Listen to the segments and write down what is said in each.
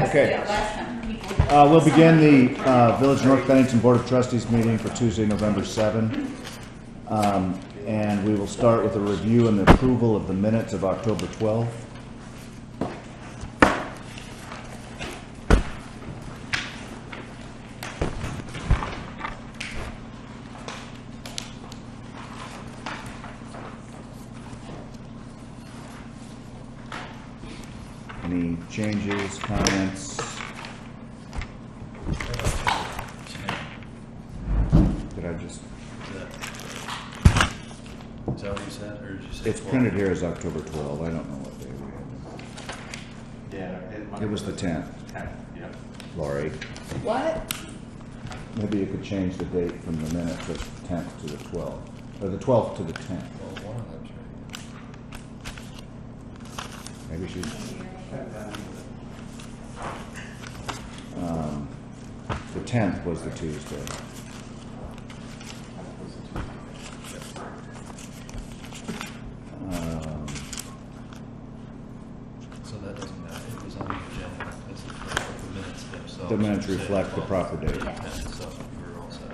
Okay. Yeah, last time people. We'll begin the Village of North Bennington Board of Trustees meeting for Tuesday, November 7. And we will start with a review and the approval of the minutes of October 12th. Any changes, comments? Did I just? Is that what you said, or did you say? It's printed here as October 12. I don't know what day we Yeah, had. It was the 10th. 10th, yep. Lori, What? maybe you could change the date from the minutes of 10th to the 12th, or the 12th to the 10th. Well, one of them's right. Maybe she. The 10th was the Tuesday. So that doesn't matter. It was on the agenda. It's the minutes themselves. The minutes reflect the proper date. Yeah, so we're all set.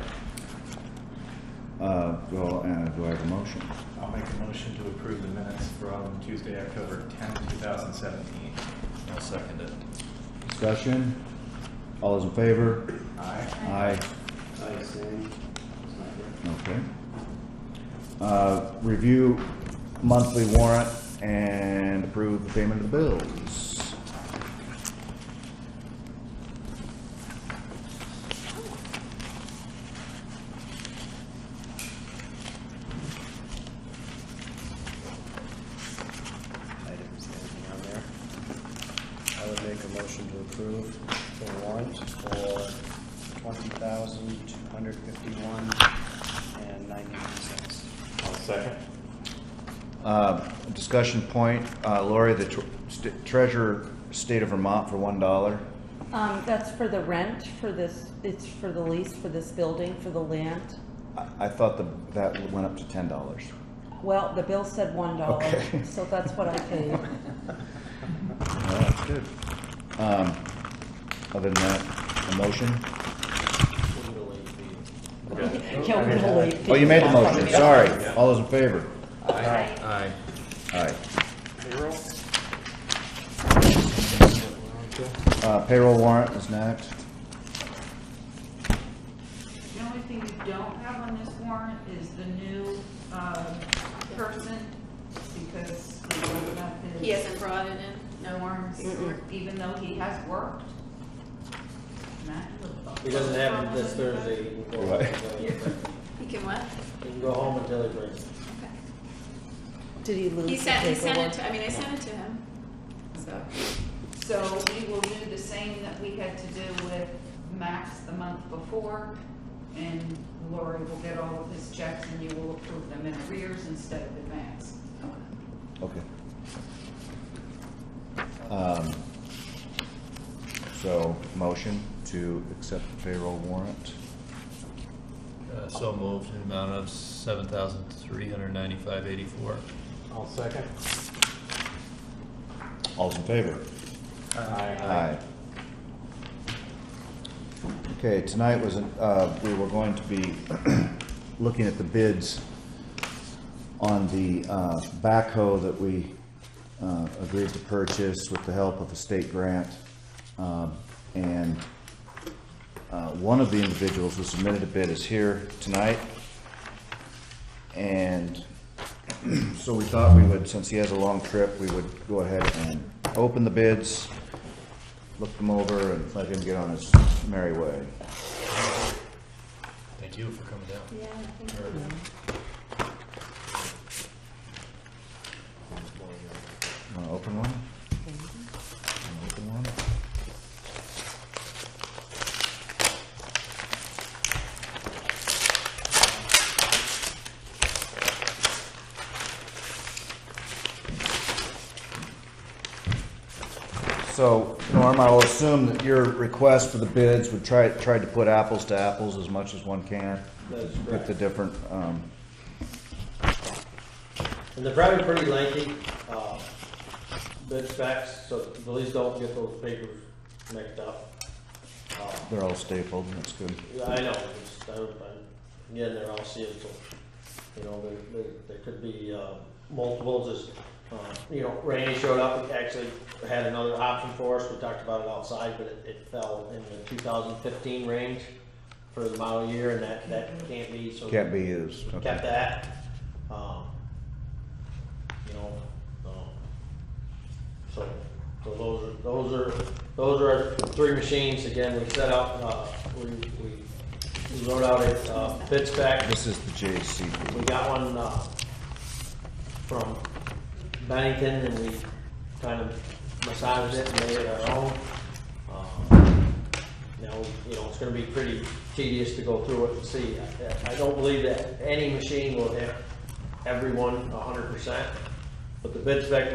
Well, do I have a motion? I'll make a motion to approve the minutes from Tuesday, October 10th, 2017. I'll second it. Discussion? All those in favor? Aye. Aye. Aye, same. Okay. Review monthly warrant and approve the payment of the bills. Items, anything on there? I would make a motion to approve the warrant for $20,251 and 99 cents. I'll second. Discussion point, Lori, the treasurer, state of Vermont for $1. That's for the rent for this, it's for the lease for this building, for the land. I thought that went up to $10. Well, the bill said $1, Okay. so that's what I paid. Well, that's good. Other than that, a motion? Yeah, we're gonna wait. Oh, you made the motion, sorry. All those in favor? Aye. Aye. Aye. Payroll? Payroll warrant is next. The only thing you don't have on this warrant is the new, person, because he doesn't have his. He hasn't brought it in, no arms. Even though he has worked. Matt, He doesn't have it this Thursday. He can go home Right. until he- He can what? he can go home until he brings it. Okay. Did he lose He the sent it paperwork? to, I sent it to him, so. So we will do the same that we had to do with Max the month before, and Lori will get all of his checks and you will approve them in arrears instead of advance. Okay. So, motion to accept the payroll warrant. So moved, in the amount of $7,395.84. I'll second. All's in favor? Aye. Okay, tonight was, we were going to be looking at the bids on the backhoe that we agreed to purchase with the help of a state grant. And one of the individuals who submitted a bid is here tonight. And so we thought we would, since he has a long trip, we would go ahead and open the bids, look them over, and let him get on his merry way. Thank you for coming down. Yeah, I think. Want to open one? Wanna open one? So, Norm, I will assume that your request for the bids would try to put apples to apples as much as one can. That's Get correct. the different, And they're probably pretty lengthy, bid specs, so the police don't get those papers mixed up. They're all stapled, that's good. I know, again, they're all sealed, so, you know, there could be, multiples, as, you know, Randy showed up, he actually had another option for us, we talked about it outside, but it fell in the 2015 range for the model year, and that can't be, so. Can't be used. Kept Okay. that, you know, so those are our three machines. Again, we set out, we wrote out a bid spec. This is the JCB. We got one from Bennington, and we kind of massaged it and made it our own. Now, you know, it's going to be pretty tedious to go through it and see. I don't believe that any machine will hit everyone 100%, but the bid spec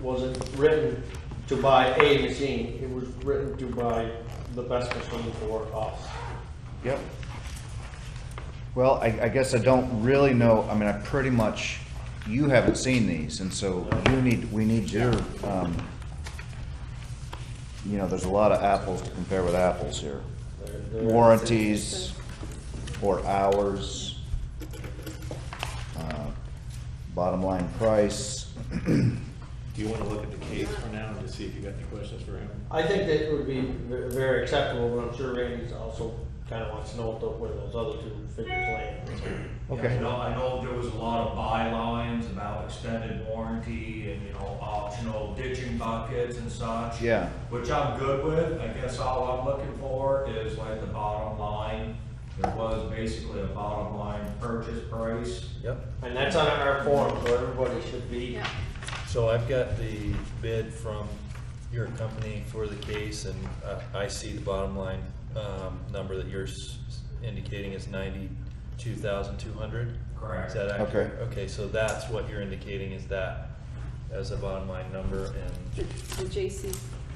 wasn't written to buy a machine. It was written to buy the best machine for us. Yep. Well, I guess I don't really know, I mean, I pretty much, you haven't seen these, and so we need your, you know, there's a lot of apples to compare with apples here. Warranties or hours, bottom line price. Do you want to look at the case for now and just see if you got any questions for him? I think that it would be very acceptable, but I'm sure Randy's also kind of wants to know where those other two figures land. Okay. You know, I know there was a lot of bylines about extended warranty and, you know, optional ditching buckets and such. Yeah. Which I'm good with. I guess all I'm looking for is like the bottom line. There was basically a bottom line purchase price. Yep. And that's on our form, so everybody should be. Yeah. So I've got the bid from your company for the case, and I see the bottom line number that you're indicating is 92,200. Correct. Is that accurate? Okay. Okay, so that's what you're indicating is that as a bottom line number, and The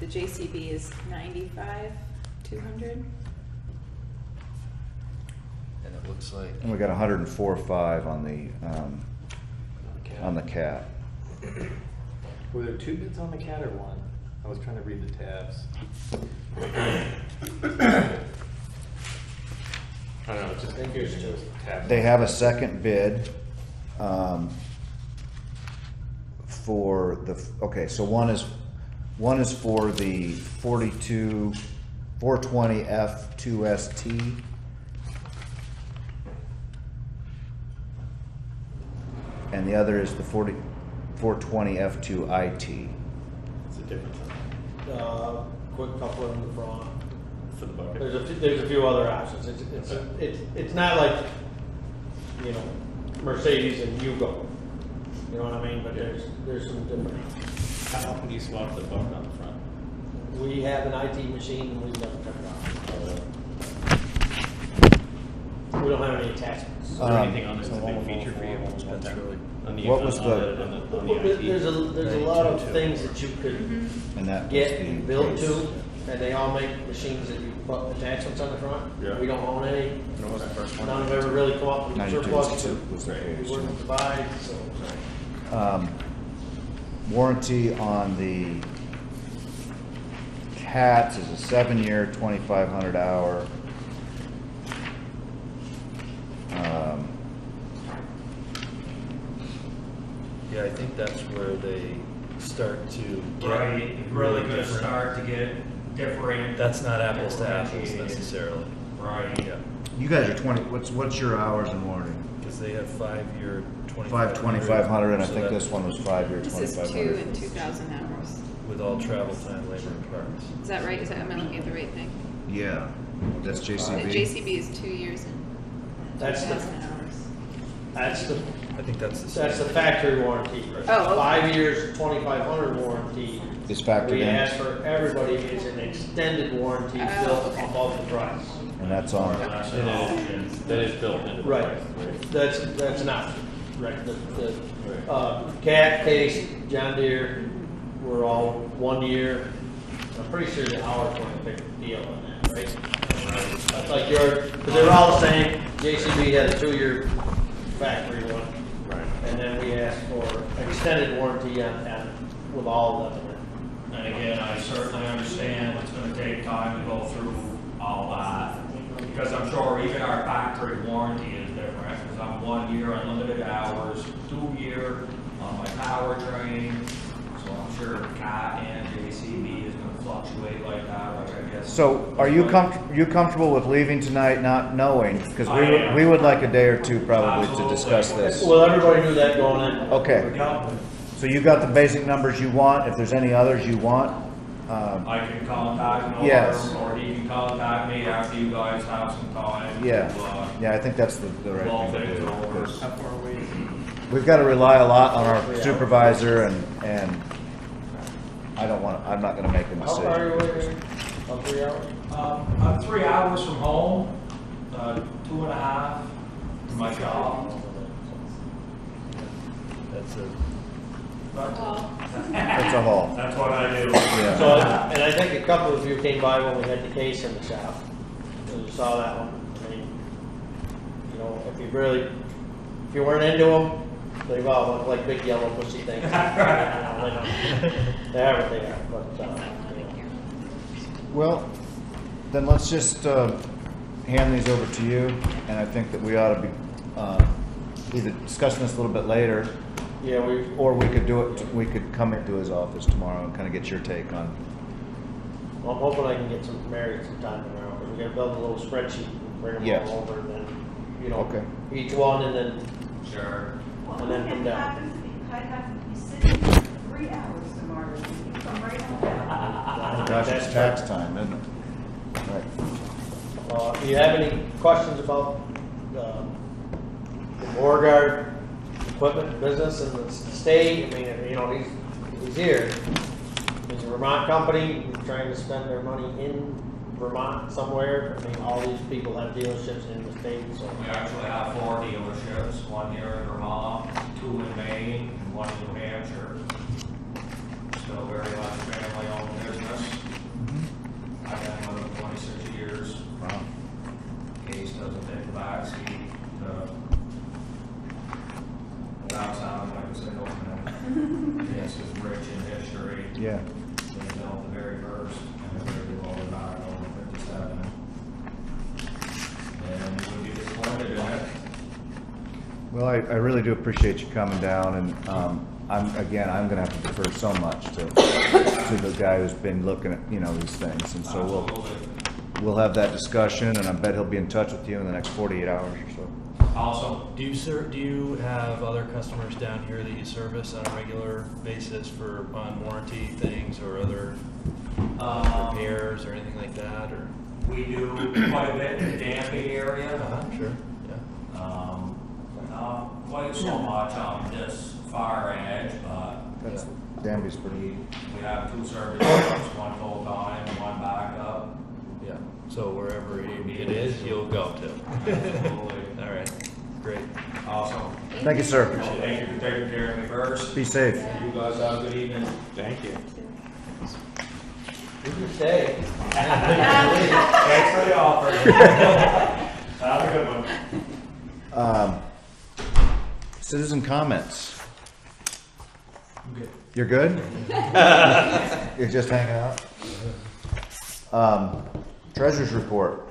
JCB is 95,200. and it looks like And we got 104.5 on the cat. Were there two bids on the cat or one? I was trying to read the tabs. I don't know, it's just confusing those tabs. They have a second bid for the, okay, so one is for the 420 F2ST. And the other is the 420 F2 IT. What's the difference Quick coupler in the front. for the bucket? There's a few other options. It's not like, you know, Mercedes and Yugo. You know what I mean? But there's some different. How often do you swap the bucket on the front? We have an IT machine and we've never turned it on. We don't have any attachments. Is there anything on this that's a big feature for you? that's really On the, What was on the- on the IT? There's a lot of things that you could And that was get the built case. to, and they all make machines that you put attachments on the front. Yeah. We don't own any. What was the first one? None have ever really come up with 92 surplus was to the we case. wouldn't provide, so. Warranty on the cats is a 7-year, 2,500 hour. yeah, I think that's where they start to get Right, really gonna different. start to get different. That's not apples to apples differentiated. necessarily. Right. Yeah, You guys are 20, what's your hours in warranty? because they have 5-year 2,500, and I so think that- this one was 5-year, This is 2 2,500. and 2,000 hours. with all travel time, labor, and parts. Is that right? Am I looking at the right thing? Yeah, that's The JCB. JCB is 2 years and That's the, 2,000 hours. I think that's the that's the same. factory warranty. Oh, okay. 5 years, 2,500 warranty. Is factored We in, ask for everybody is an extended warranty Oh, built okay. above the price. and that's on, That is built into the Right, price, that's not, right, the cat case, John Deere, we're all 1 year. I'm pretty sure the hours weren't a big deal on that, right? That's like because they're all the same, JCB has a 2-year factory one. Right. And then we ask for extended warranty on with all of them. And again, I certainly understand it's gonna take time to go through all that. Because I'm sure even our factory warranty is different, because I'm 1 year unlimited hours, 2 year on my powertrain. So I'm sure CAT and JCB is gonna fluctuate like that, like I guess. So are you comfortable with leaving tonight not knowing? Because I am. we would like a day or two probably to discuss this. Well, everybody knew that going in. Okay, Yep. so you got the basic numbers you want. If there's any others you want, I can contact Norm, Yes. or he can contact me after you guys have some time. yeah, To, yeah, I think that's the right mull thing to things do. over. 'Cause How far away is it? we've got to rely a lot on our supervisor and I'm not gonna make a How far are you decision. away? About 3 hours? I'm 3 hours from home, 2.5 to my job. That's a, It's a haul. That's what I do. Yeah. So, and I think a couple of you came by when we had the case in the shop, so you saw that one. I mean, you know, if you weren't into them, they all look like big yellow pussy things. They are what they are, but, Well, then let's just hand these over to you, and I think that we ought to be either discussing this a little bit later, yeah, or we could come into his office tomorrow and kind of get your take on. I'm hoping I can get Mary some time tomorrow, because we gotta build a little spreadsheet and bring them Yes. all over, and then, you know, Okay. each one, and then, Sure. and then come down. I'd have to be sitting for 3 hours tomorrow, you come right on down. Oh gosh, it's tax time, isn't it? Right. Do you have any questions about the Beauregard equipment business in the state? I mean, you know, he's here. He's a Vermont company, he's trying to spend their money in Vermont somewhere. I mean, all these people have dealerships in the state, so. We actually have 4 dealerships, 1 here in Vermont, 2 in Maine, and 1 in New Hampshire. Still very much family-owned business. I've been with them 26 years. Wow. Case doesn't take the backseat. Without sounding like a single man. Case is rich in history. Yeah. They built the very first, and they're very well renowned over 57. And you would be disappointed in it. Well, I really do appreciate you coming down, and I'm gonna have to defer so much to the guy who's been looking at, you know, these things, and so Absolutely. we'll have that discussion, and I bet he'll be in touch with you in the next 48 hours or so. Awesome. do you have other customers down here that you service on a regular basis for on warranty things or other repairs or anything like that, or? We do quite a bit in the Damping area. Sure, yeah. Not quite so much on this far edge, but That's, Danby's pretty, we have 2 service trucks, 1 full-time and 1 backup. Yeah, so wherever it is, you'll go to. Absolutely. All right, great. Awesome. thank you, sir. Thank you for taking care of me first. Be safe. You guys have a good evening. Thank you. You can stay. Thanks for the offer. Have a good one. Citizen comments. You're good? You're just hanging out? Treasurer's report.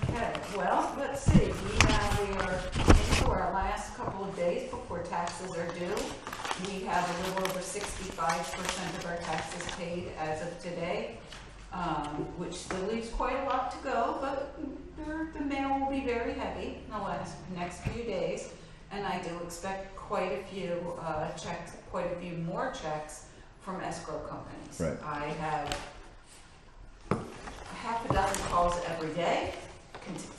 Okay, well, let's see, we are into our last couple of days before taxes are due. We have a little over 65% of our taxes paid as of today, which still leaves quite a lot to go, but the mail will be very heavy in the next few days. And I do expect quite a few checks, quite a few more checks from escrow companies. Right. I have half a dozen calls every day,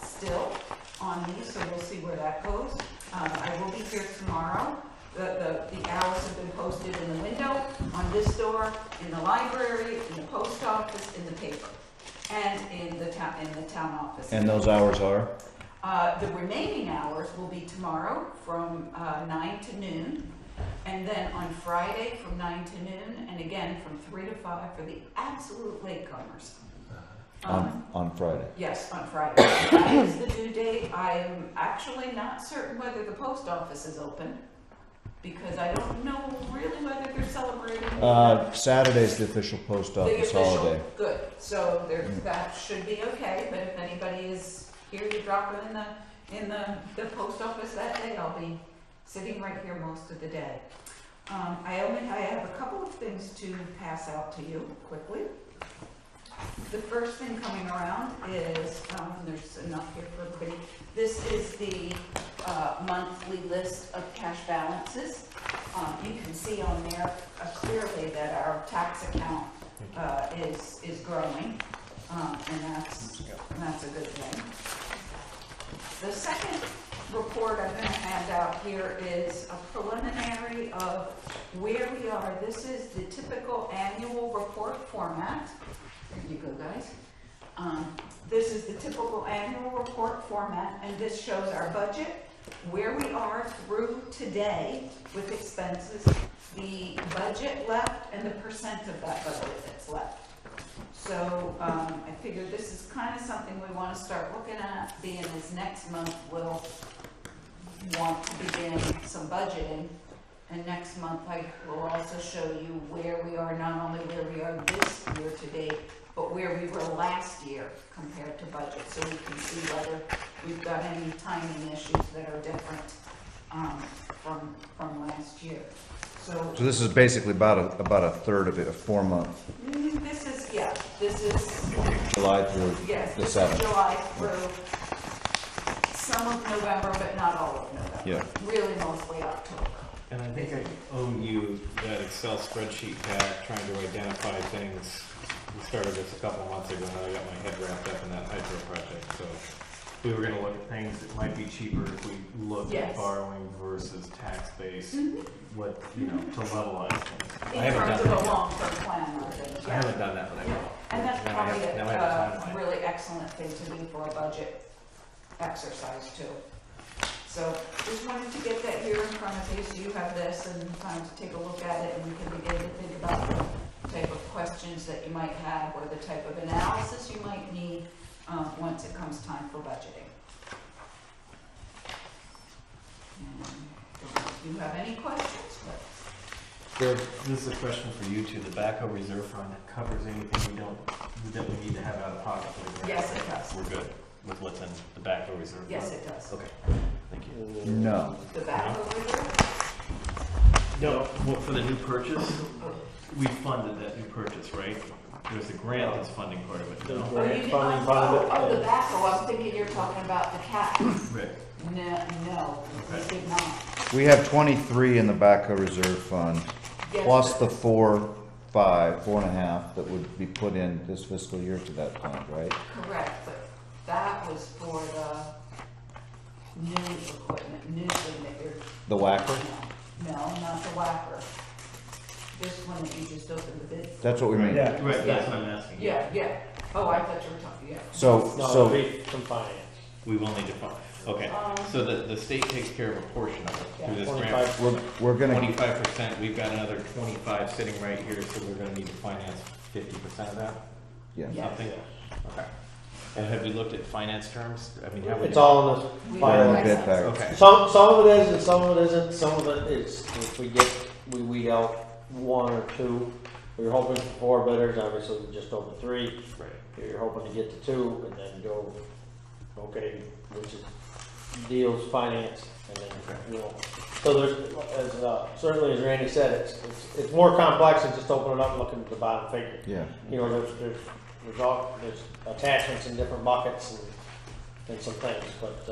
still on these, so we'll see where that goes. I will be here tomorrow. The hours have been posted in the window, on this door, in the library, in the post office, in the paper, and in the town office. And those hours are? The remaining hours will be tomorrow from 9 to noon, and then on Friday from 9 to noon, and again from 3 to 5 for the absolute latecomers. On Friday. Yes, on Friday. That is the due date. I am actually not certain whether the post office is open. because I don't know really whether they're celebrating. Saturday's the official post The office official, holiday. good, so there, that should be okay, but if anybody is here to drop it in the post office that day, I'll be sitting right here most of the day. I have a couple of things to pass out to you quickly. The first thing coming around is, there's enough here for everybody. This is the monthly list of cash balances. You can see on there clearly that our tax account is growing, and that's a good thing. The second report I'm going to hand out here is a preliminary of where we are. This is the typical annual report format. There you go, guys. This is the typical annual report format, and this shows our budget, where we are through today with expenses, the budget left, and the percent of that budget that's left. So I figured this is kind of something we want to start looking at, being as next month we'll want to begin some budgeting. And next month I will also show you where we are, not only where we are this year to date, but where we were last year compared to budget, so we can see whether we've got any timing issues that are different from last year. So So this is basically about a third of it, a 4 month, this is July through yes, the this is 7th. July through some of November, but not all of November. Yeah. Really mostly October. And I think I owe you that Excel spreadsheet back, trying to identify things. We started this a couple months ago, and I got my head wrapped up in that hydro project, so we were gonna look at things that might be cheaper if we looked Yes. at borrowing versus tax base, what, to levelize things. In terms of a long-term plan, I think. I haven't done that, but I will. And that's Now I probably have- now I have a a timeline. really excellent thing to do for a budget exercise too. So just wanted to get that here in front of you, so you have this and time to take a look at it, and you can begin to think about the type of questions that you might have, or the type of analysis you might need once it comes time for budgeting. And if you have any questions, This is a question for you two. The backhoe reserve fund covers anything that we need to have out of pocket for the grant? Yes, it does. We're good with what's in the backhoe reserve fund? yes, it does. Okay, thank you. No. The backhoe reserve? No, for the new purchase, we funded that new purchase, right? There's a grant that's funding part of it, no? Oh, you did, oh, the backhoe, I'm thinking you're talking about the cat. Rick, No, we Okay. did not. We have 23 in the backhoe reserve fund, Yes, plus but- the 4.5 that would be put in this fiscal year to that fund, right? Correct, but that was for the new equipment, new thing that you're. The whacker? No, not the whacker. This one that you just opened the bid. That's what we mean. Yeah. right, that's what I'm asking. Yeah, yeah. Oh, I thought you were talking, yeah. So, No, so, from finance. We will need to fund, okay, so the state takes care of a portion of it through this grant. 25. we're gonna, 25%, we've got another 25 sitting right here, so we're gonna need to finance 50% of that, yeah. Yeah. something? Okay. And have we looked at finance terms? I mean, how would It's you- all in the We File don't a bid have back. Okay. Some of it is and some of it isn't. Some of it is, if we weed out one or two. We were hoping for 4 bidders, obviously we just opened 3. Right. You're hoping to get to 2 and then go, okay, which is deals, finance, and then, So there's, certainly as Randy said, it's more complex than just opening it up and looking at the bottom figure. Yeah. There's attachments in different buckets and some things, but,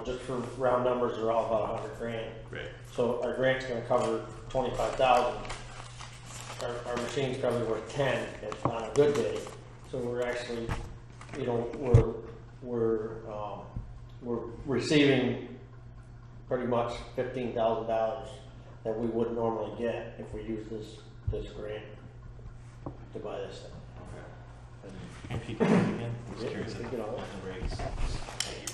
just for round numbers, they're all about $100,000. Right. So our grant's gonna cover 25,000. Our machine's probably worth 10 on a good day. So we're actually, we're receiving pretty much $15,000 that we wouldn't normally get if we use this grant to buy this thing. Okay. And people, again, I'm just Yeah, curious we can all- about the rates. Thank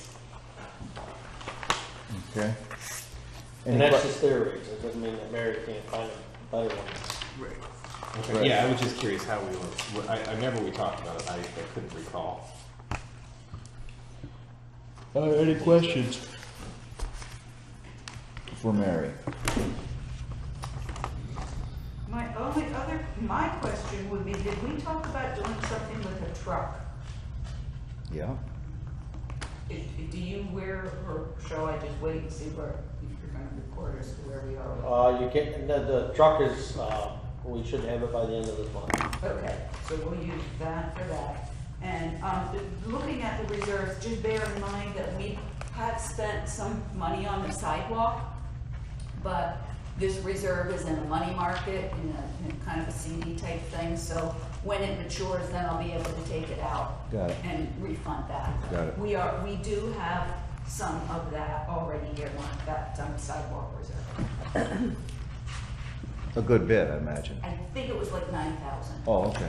you. Okay. And Any that's que- just their rates. It doesn't mean that Mary can't find a better one. Right. Right. Okay, yeah, I was just curious how we were, I remember we talked about it, I couldn't recall. Any questions? For Mary? My question would be, did we talk about doing something with a truck? Yeah, Do you or shall I just wait and see if you're gonna report us to where we are? You can, the truck is, we should have it by the end of this month. Okay, so we'll use that for that. And, looking at the reserves, just bear in mind that we have spent some money on the sidewalk, but this reserve is in a money market, in kind of a CD type thing, so when it matures, then I'll be able to take it out. Got it. And refund that. Got it. We do have some of that already earmarked, that sidewalk reserve. a good bit, I imagine. I think it was like 9,000. Oh, okay.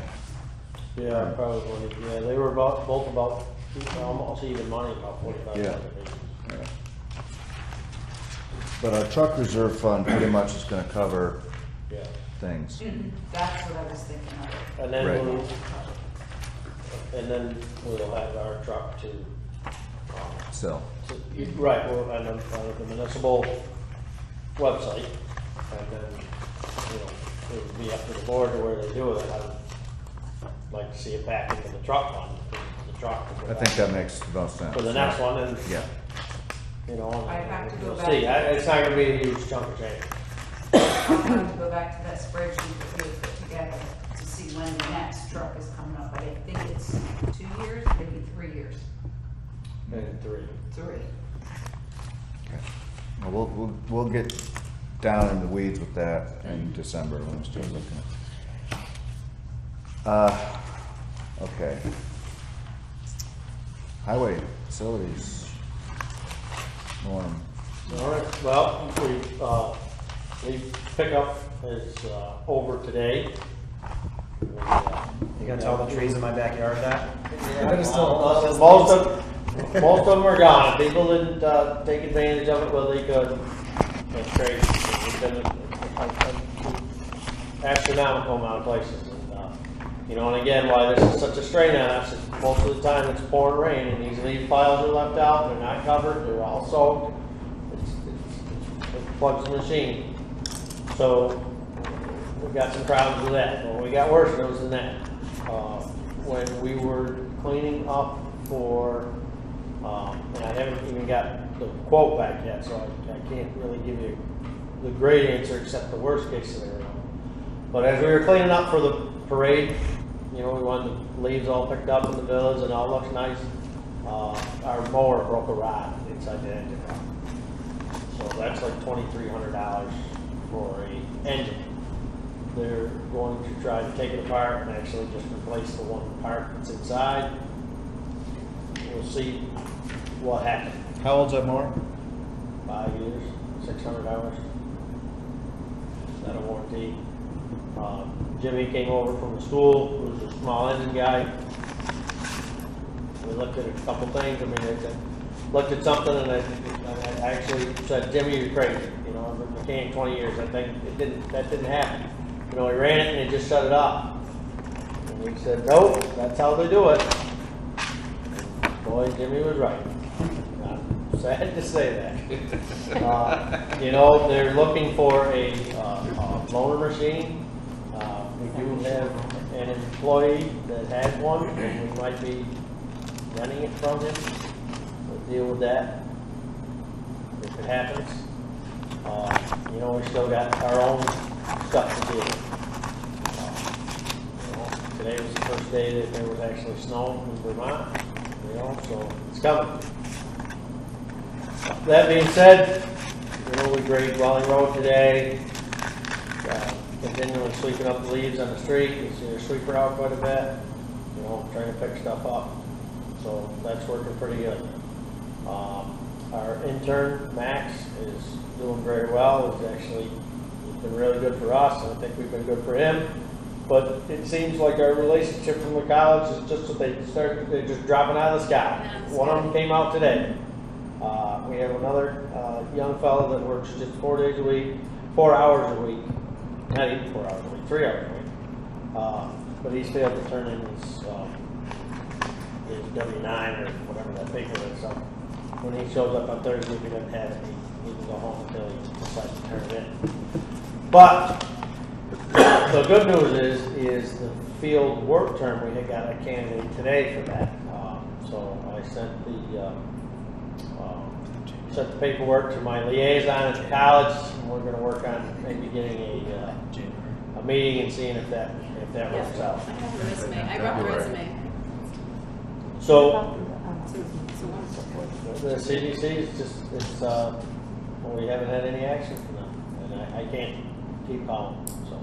Yeah, probably, yeah, they were both about, almost even money, about 45. Yeah. Yeah. But our truck reserve fund pretty much is gonna cover Yeah, things. That's what I was thinking of. and then Right. we'll have our truck to, So, right, well, and on the municipal website, and then, it would be up to the board to where they do it. I'd like to see it back into the truck fund, the truck. would go I think back that makes the most sense. for the next one, and, Yeah, and I have to go we'll back. see. It's not gonna be a huge chunk of change. I'll have to go back to that spreadsheet that we put together to see when the next truck is coming up. But I think it's 2 years, maybe 3 years. And 3. 3. okay. Well, we'll get down in the weeds with that in December when we start looking at. Okay. Highway facilities. Norm. All right, well, we pickup is over today. You gonna tell the trees in my backyard that? Most of them are gone. People didn't take advantage of it, well, they could. It's crazy. It's been an astronomical amount of places. And again, why this is such a strain on us is most of the time it's pouring rain and these leaf piles are left out, they're not covered, they're all soaked. It plugs the machine. So we got some problems with that. Well, we got worse those than that. When we were cleaning up for, and I haven't even got the quote back yet, so I can't really give you the great answer except the worst case scenario. But as we were cleaning up for the parade, we wanted the leaves all picked up in the village and all looks nice. Our mower broke a rod inside the engine. So that's like $2,300 for a engine. They're going to try to take it apart and actually just replace the one part that's inside. We'll see what happens. How old's that mower? 5 years, 600 hours. Not a warranty. Jimmy came over from the school, who's a small engine guy. We looked at a couple things. I looked at something and I actually said, Jimmy, you're crazy. I've been a mechanic 20 years. I think that didn't happen. He ran it and it just shut it off. And he said, nope, that's how they do it. And boy, Jimmy was right. I'm sad to say that. They're looking for a loaner machine. We do have an employee that had one, and we might be renting it from him. We'll deal with that if it happens. We still got our own stuff to do. Today was the first day that there was actually snow in Vermont, so it's coming. That being said, we grade Dwelling Road today. Continually sweeping up the leaves on the street. You see our sweeper out quite a bit, trying to pick stuff up. So that's working pretty good. Our intern, Max, is doing very well. He's been really good for us, and I think we've been good for him. But it seems like our relationship from the college is just that they're just dropping out of the sky. One of them came out today. We have another young fellow that works just 4 days a week, 4 hours a week. Not even 4 hours a week, 3 hours a week. But he's failed to turn in his W-9 or whatever that paper is. So when he shows up on Thursday, if he doesn't have it, he can go home until he decides to turn it in. But So good news is the field work term, we had got a candidate today for that. So I sent the paperwork to my liaison at the college, and we're gonna work on maybe getting a meeting and seeing if that works out. I have a resume. I brought the resume. So So wonderful. the CDC is just, well, we haven't had any action from them, and I can't keep calling, so.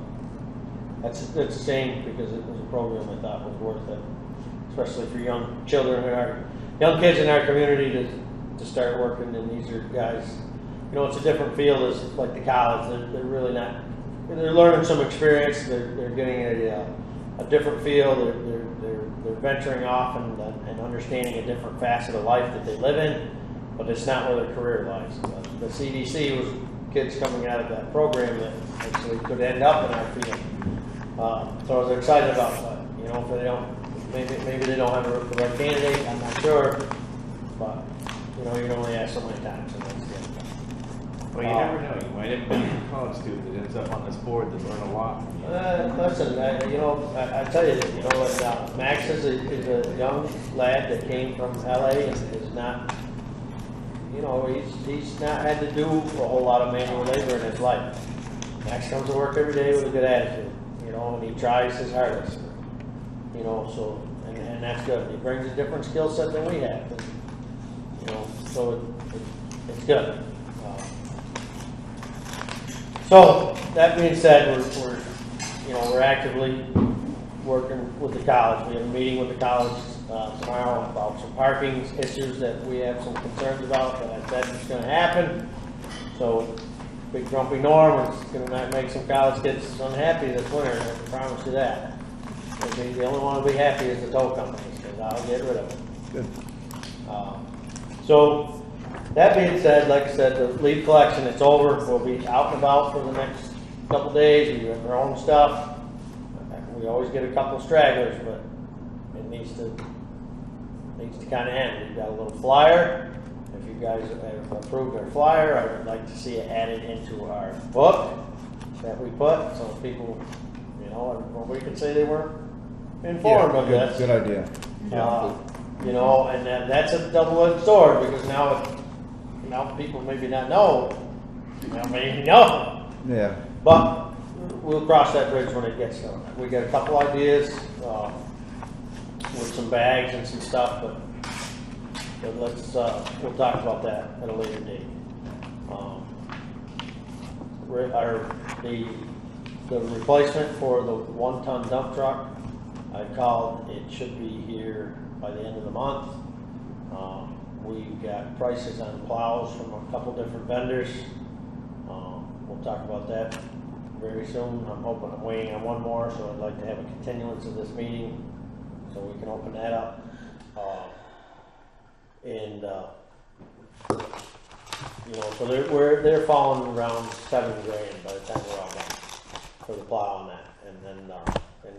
It's a shame, because it was a program I thought was worth it, especially for young children young kids in our community to start working, and these are guys, you know, it's a different field as like the college. They're really not, they're learning some experience, they're getting a different field, they're venturing off and understanding a different facet of life that they live in, but it's not where their career lies. The CDC was kids coming out of that program that actually could end up in our field. So I was excited about that. You know, if they don't, maybe they don't have the right candidate, I'm not sure, but you know, you can only ask so many times, and that's it. Well, you never know. You might have been a college student that ends up on this board that learn a lot. Listen, you know, I tell you, you know, Max is a young lad that came from LA and is not, you know, he's not had to do a whole lot of manual labor in his life. Max comes to work every day with a good attitude, you know, and he tries his hardest, you know, so, and that's good. He brings a different skill set than we have, and, you know, so it's good. So that being said, we're actively working with the college. We have a meeting with the college tomorrow about some parking issues that we have some concerns about, that I said is going to happen. So big grumpy Norm is going to make some college kids unhappy this winter. I promise you that. The only one to be happy is the tow companies, because I'll get rid of them. Good. So that being said, like I said, the leaf collection, it's over. We'll be out and about for the next couple days. We have our own stuff. We always get a couple stragglers, but it needs to kind of end. We've got a little flyer. If you guys have approved our flyer, I would like to see it added into our book that we put, so people, you know, we can say they weren't informed of this. Good idea. You know, and that's a double-edged sword, because now people maybe not know, maybe know. Yeah. But we'll cross that bridge when it gets there. We got a couple ideas with some bags and some stuff, but we'll talk about that at a later date. The replacement for the 1-ton dump truck, I called. It should be here by the end of the month. We've got prices on plows from a couple different vendors. We'll talk about that very soon. I'm waiting on one more, so I'd like to have a continuance of this meeting so we can open that up. You know, so they're falling around $7,000 by the time we're all done for the plow on that, and then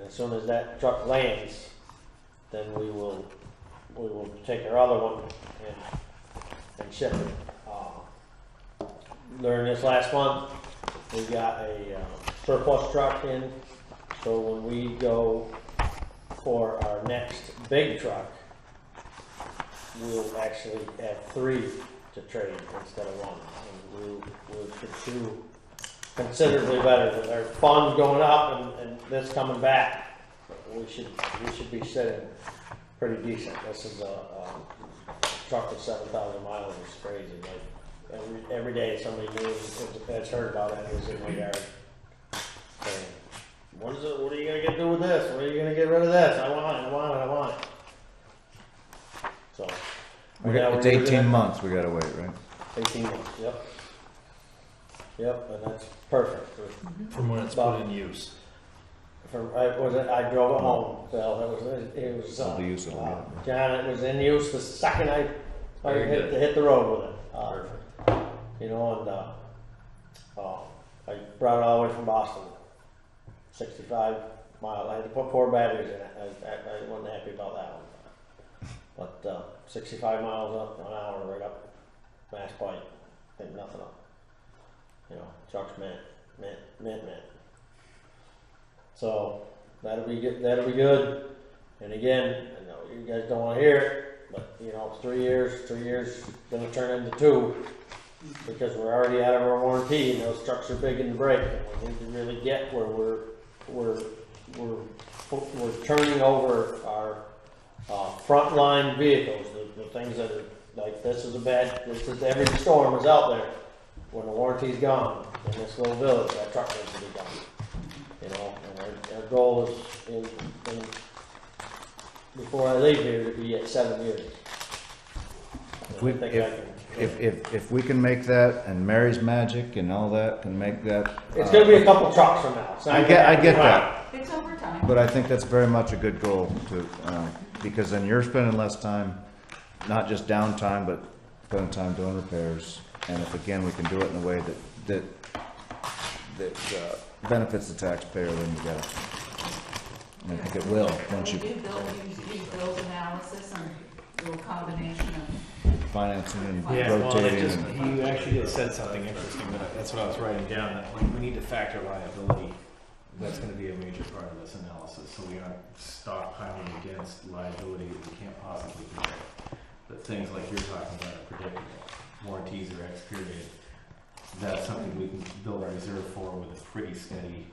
as soon as that truck lands, then we will take our other one and ship it. During this last month, we got a surplus truck in, so when we go for our next big truck, we'll actually have 3 to trade instead of 1, and we'll do considerably better with our funds going up and this coming back. We should be sitting pretty decent. This is a truck with 7,000 miles. It's crazy. Like every day somebody new that's heard about it is in my yard saying, what are you gonna do with this? What are you gonna get rid of this? I want it. So It's 18 months we gotta wait, right? 18 months, yep, and that's perfect. From when it's put in use. I drove it home, Phil. It was The use of it. John, it was in use the second I Very hit the road with it. Perfect. You know, and I brought it all the way from Boston, 65 miles. I had to put 4 batteries in it. I wasn't happy about that one. But 65 miles an hour right up Mass Pike, think nothing of. You know, truck's mint. So that'll be good, and again, I know you guys don't wanna hear it, but you know, it's 3 years gonna turn into 2, because we're already out of our warranty, and those trucks are big in the brake, and we need to really get where we're turning over our frontline vehicles, the things that are, like, this is every storm is out there. When the warranty's gone, in this little village, that truck needs to be gone. You know, and our goal is, before I leave here, to be at 7 years. If we can make that, and Mary's Magic and all that can make that. It's gonna be a couple trucks from now. It's not I gonna get be- that, It's over time. but I think that's very much a good goal to, because then you're spending less time, not just downtime, but spending time doing repairs. And if again, we can do it in a way that benefits the taxpayer, then you got it. And I think it will, once you We do build analysis and do a combination of, financing and Yeah, well, rotating. just, and- you actually said something interesting, but that's what I was writing down, that like, we need to factor liability. That's gonna be a major part of this analysis, so we aren't stockpiling against liability that we can't possibly predict. But things like you're talking about are predictable, warranties are X period. That's something we can build a reserve for with a pretty steady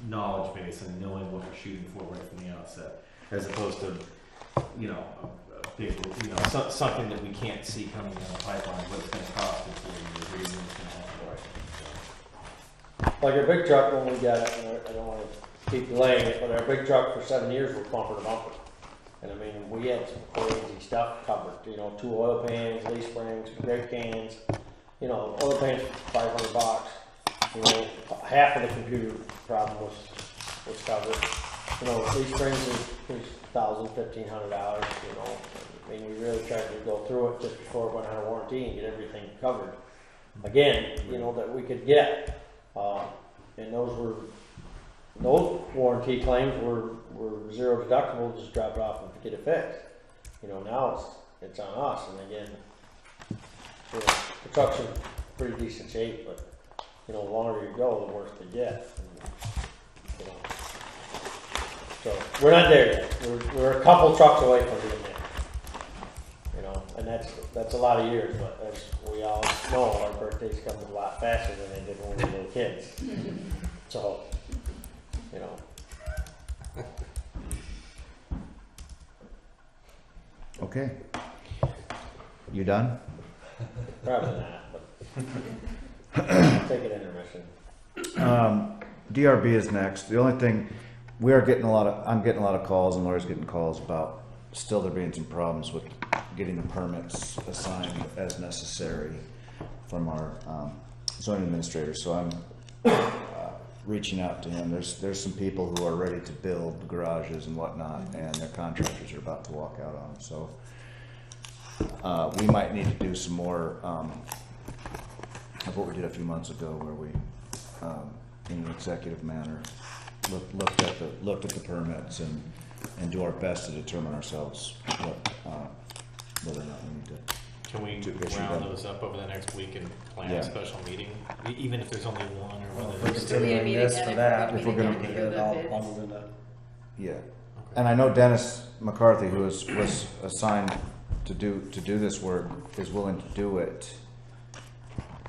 knowledge base and knowing what we're shooting for right from the outset, as opposed to, you know, a big, you know, something that we can't see coming down the pipeline, what it's gonna cost in 4 years, or even what's gonna happen. Like our big truck, when we got it, and I don't wanna keep delaying it, but our big truck for 7 years was bumper to bumper. And I mean, we had some crazy stuff covered, you know, 2 oil pans, leaf springs, brake cans, you know, oil pans, $500. You know, half of the computer problem was covered. You know, leaf springs is $1,000, $1,500, you know. I mean, we really tried to go through it just before it went out of warranty and get everything covered. Again, you know, that we could get. And those warranty claims were 0 deductible, just drop it off and get it fixed. You know, now it's on us, and again, you know, the truck's in pretty decent shape, but you know, the longer you go, the worse they get. And, you know, so we're not there yet. We're a couple trucks away from being there. You know, and that's a lot of years, but as we all know, our birthdays come a lot faster than they did when we were little kids. So, you know. Okay. You done? Probably not, but I'll take an intermission. DRB is next. The only thing, I'm getting a lot of calls, and Laura's getting calls about still there being some problems with getting the permits assigned as necessary from our zoning administrator. So I'm reaching out to him. There's some people who are ready to build garages and whatnot, and their contractors are about to walk out on them. So we might need to do some more of what we did a few months ago, where we, in an executive manner, looked at the permits and do our best to determine ourselves whether or not we need to. Can we round those up over the next week and plan Yeah. a special meeting, even if there's only one, or Well, whether if we're there's So we continuing meet this again for if that, we're if we're meeting gonna again get it for all the bids. bundled into. Yeah, and I know Dennis McCarthy, who was assigned to do this work, is willing to do it.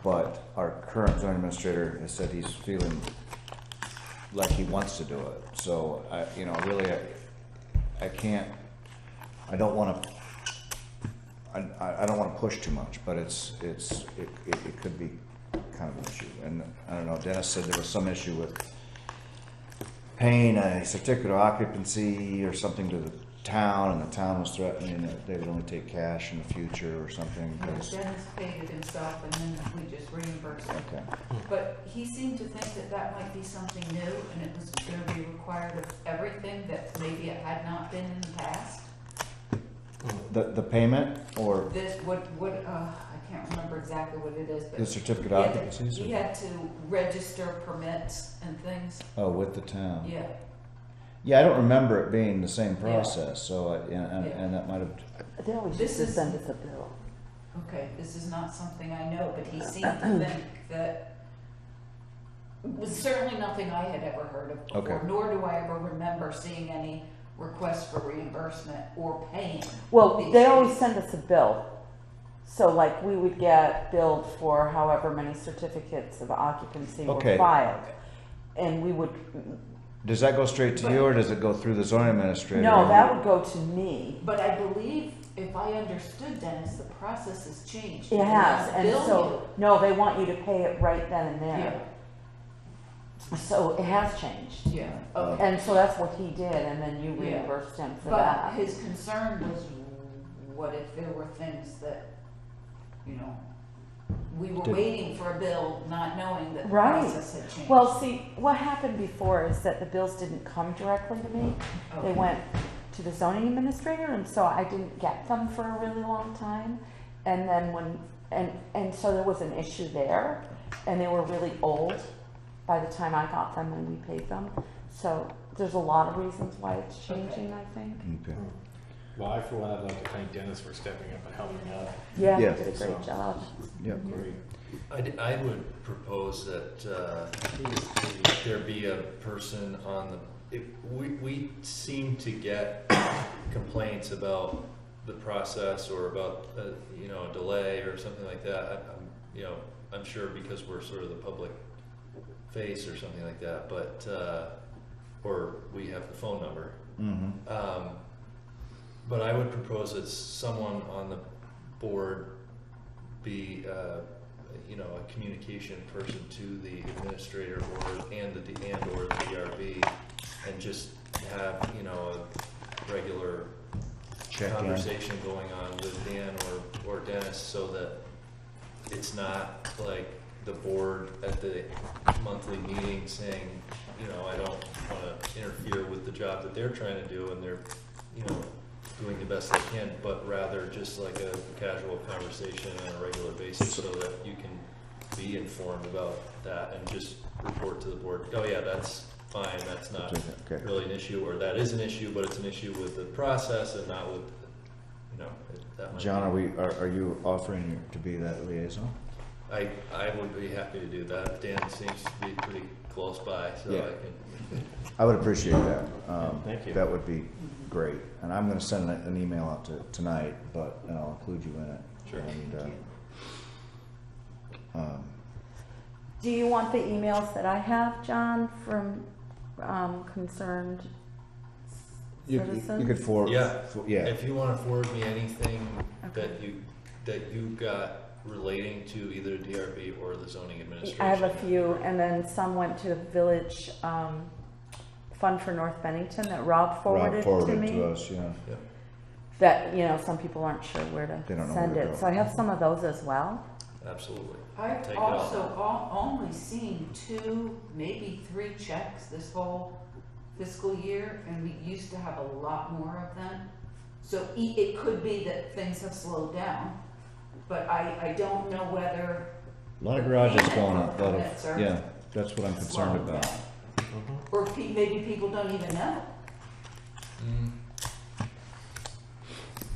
But our current zoning administrator has said he's feeling like he wants to do it. So I don't want to push too much, but it could be kind of an issue. And I don't know, Dennis said there was some issue with paying a certificate of occupancy or something to the town, and the town was threatening that they would only take cash in the future or something. Dennis paid it himself and then we just reimbursed him. Okay. But he seemed to think that might be something new and it was gonna be required of everything that maybe it had not been in the past. The payment or This, I can't remember exactly what it is, but. the certificate of occupancies? He had to register permits and things, Oh, with the town. yeah. Yeah, I don't remember it being the same process, so, and that might have, They always This used to is- send us a bill. Okay, this is not something I know, but he seemed to think that It was certainly nothing I had ever heard of before, Okay. nor do I ever remember seeing any request for reimbursement or paying. Well, these they always fees. send us a bill. So like we would get billed for however many certificates of occupancy were Okay. filed. And we would, Does that go straight to you, or does it go through the zoning administrator? no, that would go to me. But I believe, if I understood, Dennis, the process has changed. It They has, now and bill so, no, they want you to pay it right then and you. there. So it has changed. Yeah, okay. And so that's what he did, and then you Yeah. reimbursed him for But that. his concern was, what if there were things that, you know, we were Did- waiting for a bill, not knowing that the Right. process had changed. Well, see, what happened before is that the bills didn't come directly to me. They Okay. went to the zoning administrator, and so I didn't get them for a really long time. And then and so there was an issue there, and they were really old by the time I got them and we paid them. So there's a lot of reasons why it's changing, I think. Okay. Well, I for one, I'd like to thank Dennis for stepping up and helping out. Yeah, Yeah. he did a great job. Yep. Great. I would propose that there be a person on the, we seem to get complaints about the process or about, you know, a delay or something like that. You know, I'm sure because we're sort of the public face or something like that, but, or we have the phone number. Mm-hmm. But I would propose that someone on the board be, you know, a communication person to the administrator and or the DRB, and just have, you know, a regular Check in. conversation going on with Dan or Dennis, so that it's not like the board at the monthly meeting saying, you know, I don't want to interfere with the job that they're trying to do, and they're, you know, doing the best they can, but rather just like a casual conversation on a regular basis, so that you can be informed about that and just report to the board, oh yeah, that's fine, that's not Okay. really an issue, or that is an issue, but it's an issue with the process and not with, you know, that might John, be- are you offering to be that liaison? I would be happy to do that. Dan seems to be pretty close by, so Yeah. I can. I would appreciate that. Thank you. That would be great. And I'm gonna send an email out tonight, and I'll include you in it. Sure. And, Do you want the emails that I have, John, from concerned you citizens? could forward. Yeah. Yeah. If you want to forward me anything Okay. that you got relating to either DRB or the zoning administration. I have a few, and then some went to the village fund for North Bennington that Rob forwarded to me. to us, yeah. Yep. That, you know, some people aren't sure where to They don't know send where to it. go. So I have some of those as well. Absolutely. I've Take it all. also only seen 2, maybe 3 checks this whole fiscal year, and we used to have a lot more of them. So it could be that things have slowed down, but I don't know whether. A lot of garages going up, Permits are yeah, that's what I'm concerned slowing about. down. Or maybe people don't even know.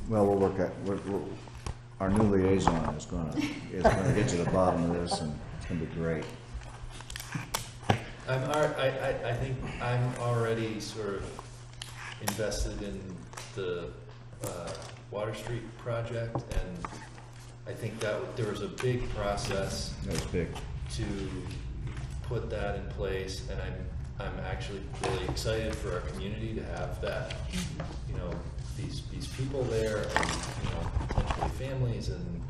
Well, we'll work at, our new liaison is gonna get to the bottom of this, and it's gonna be great. I think I'm already sort of invested in the Water Street project, and I think that there was a big process That was big. to put that in place, and I'm actually really excited for our community to have that, you know, these people there, and, you know, potentially families and,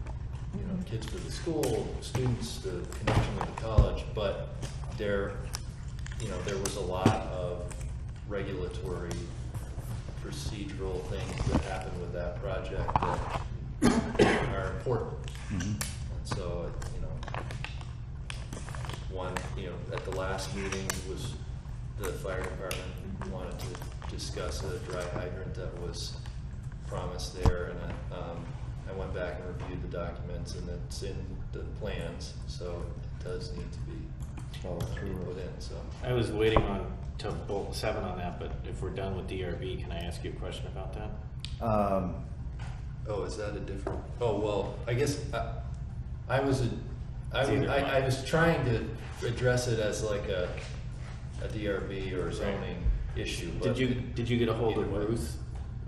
you know, kids for the school, students, the connection with the college, but there was a lot of regulatory procedural things that happened with that project that are important. And so, you know, at the last meeting was the fire department wanted to discuss a dry hydrant that was promised there, and I went back and reviewed the documents, and it's in the plans, so it does need to be put in, so. I was waiting to bolt 7 on that, but if we're done with DRB, can I ask you a question about that? Oh, is that a different, oh, well, I guess, I was I was trying to address it as like a DRB or zoning issue, but. Did you get a hold of either way. Ruth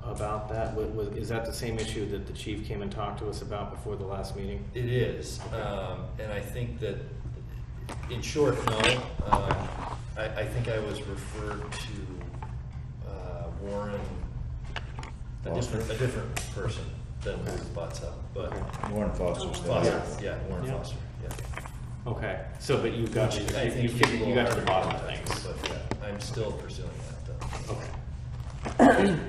about that? Is that the same issue that the chief came and talked to us about before the last meeting? It is, and I think that, in short, no. I think I was referred to Warren, a different person than who butts up, but Warren Foster's there. Foster, yeah, Warren Yeah. Foster, yeah. Okay, so but you got Which I you think you got to the bottom of things. But yeah, I'm still pursuing that though. Okay.